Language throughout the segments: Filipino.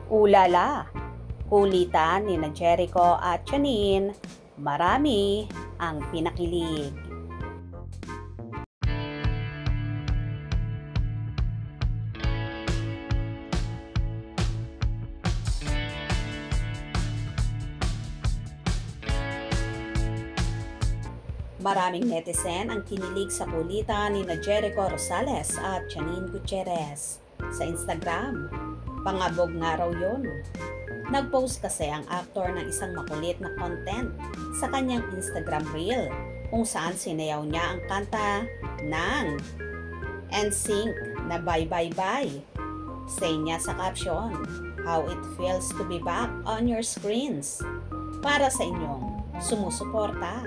Ulala! Kulitan ni na Jericho at Janine, marami ang pinakilig. Maraming netizen ang kinilig sa kulitan ni na Jericho Rosales at Janine Gutierrez sa Instagram. Pangabog nga raw yun. Nag-post kasi ang aktor ng isang makulit na content sa kanyang Instagram reel kung saan sinayaw niya ang kanta ng NSYNC na Bye Bye Bye. Say niya sa caption, "How it feels to be back on your screens." Para sa inyong sumusuporta.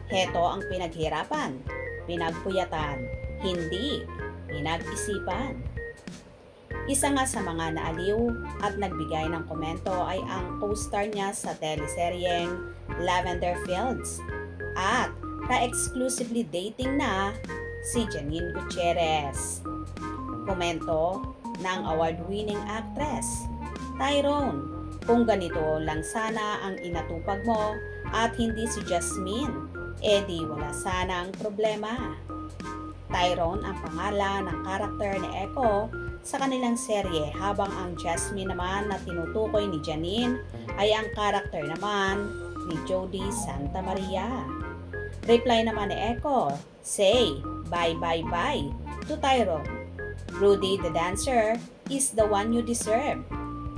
Heto ang pinaghirapan, pinagpuyatan, hindi pinag-isipan. Isa nga sa mga naaliw at nagbigay ng komento ay ang co-star niya sa teleseryeng Lavender Fields at ka-exclusively dating na si Janine Gutierrez. Komento ng award-winning actress, "Tyrone, kung ganito lang sana ang inatupag mo at hindi si Jasmine, edi wala sanang problema." Tyrone ang pangalan ng karakter ni Echo sa kanilang serye, habang ang Jasmine naman na tinutukoy ni Janine ay ang karakter naman ni Jody Santa Maria. Reply naman ni Echo, "Say bye bye bye to Tyrone. Rudy the dancer is the one you deserve."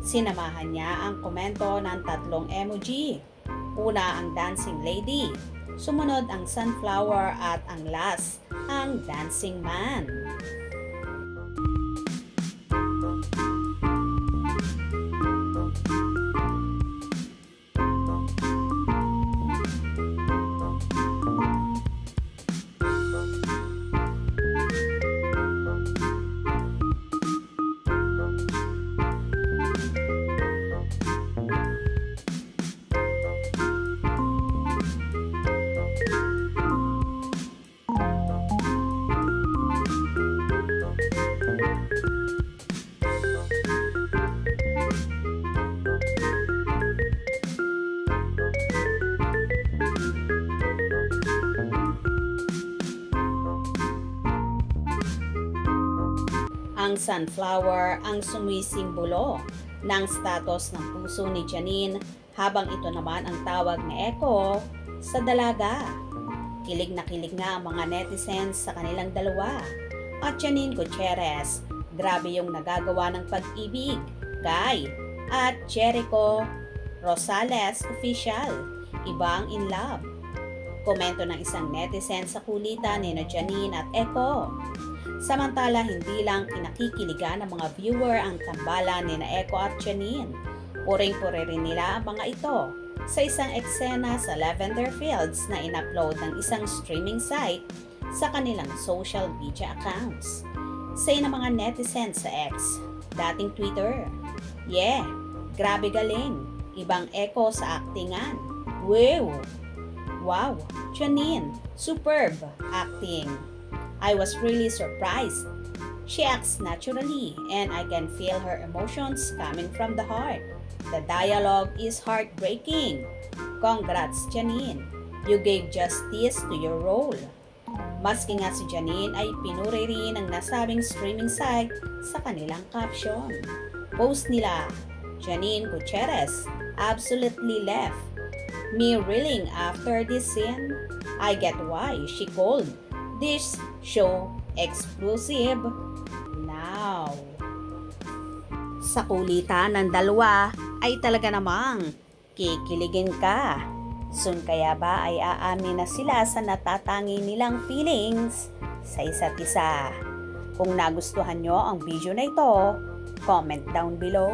Sinamahan niya ang komento ng tatlong emoji. Una ang dancing lady, sumunod ang sunflower at ang last, ang dancing man. Ang sunflower ang sumisimbolo ng status ng puso ni Janine, habang ito naman ang tawag ni Echo sa dalaga. Kilig na kilig nga ang mga netizens sa kanilang dalawa. At Janine Gutierrez, grabe yung nagagawa ng pag-ibig kay at Jericho Rosales official, ibang in love. Komento ng isang netizen sa kulitan ni na Janine at Echo. Samantala, hindi lang kinakikiligan ng mga viewer ang tambalan ni na Echo at Janine. Puring-puri rin nila ang mga ito sa isang eksena sa Lavender Fields na in-upload ng isang streaming site sa kanilang social media accounts. Say ng mga netizens sa X, dating Twitter, "Yeah, grabe galing. Ibang Echo sa actingan. Wow! Wow, Janine, superb acting. I was really surprised. She acts naturally and I can feel her emotions coming from the heart. The dialogue is heartbreaking. Congrats, Janine. You gave justice to your role." Maski nga si Janine ay pinuri rin ang nasabing streaming site sa kanilang caption. Post nila, "Janine Gutierrez absolutely left me reeling after this scene. I get why she called this show exclusive now." Sa kulitan ng dalawa ay talaga namang kikiligin ka. Soon kaya ba ay aamin na sila sa natatangi nilang feelings sa isa't isa? Kung nagustuhan nyo ang video na ito, comment down below.